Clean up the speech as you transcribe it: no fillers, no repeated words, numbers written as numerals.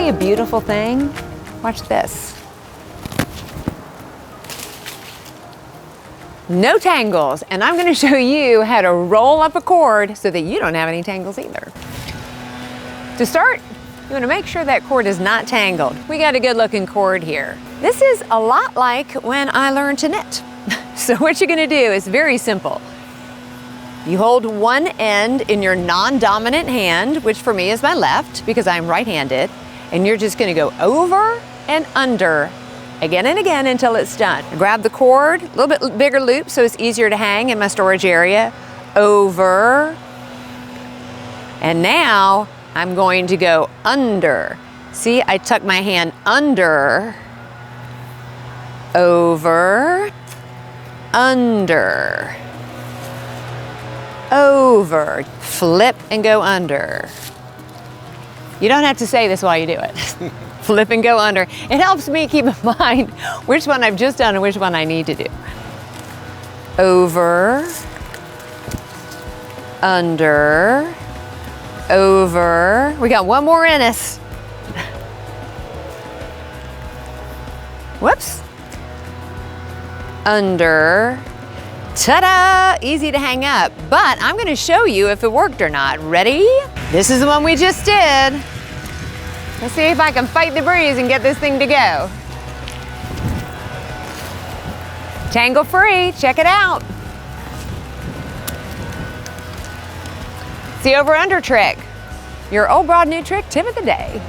see a beautiful thing? Watch this. No tangles, and I'm going to show you how to roll up a cord so that you don't have any tangles either. To start, you want to make sure that cord is not tangled. We got a good looking cord here. This is a lot like when I learned to knit. So what you're going to do is very simple. You hold one end in your non-dominant hand, which for me is my left because I'm right-handed, and you're just going to go over and under again and again until it's done. Grab the cord, a little bit bigger loop so it's easier to hang in my storage area. Over. And now I'm going to go under. See, I tuck my hand under. Over. Under. Over. Flip and go under. You don't have to say this while you do it. Flip and go under. It helps me keep in mind which one I've just done and which one I need to do. Over, under, over. We got one more in us. Whoops. Under. Ta-da! Easy to hang up, but I'm going to show you if it worked or not. Ready? This is the one we just did. Let's see if I can fight the breeze and get this thing to go. Tangle free, check it out. It's the over-under trick. Your old broad new trick tip of the day.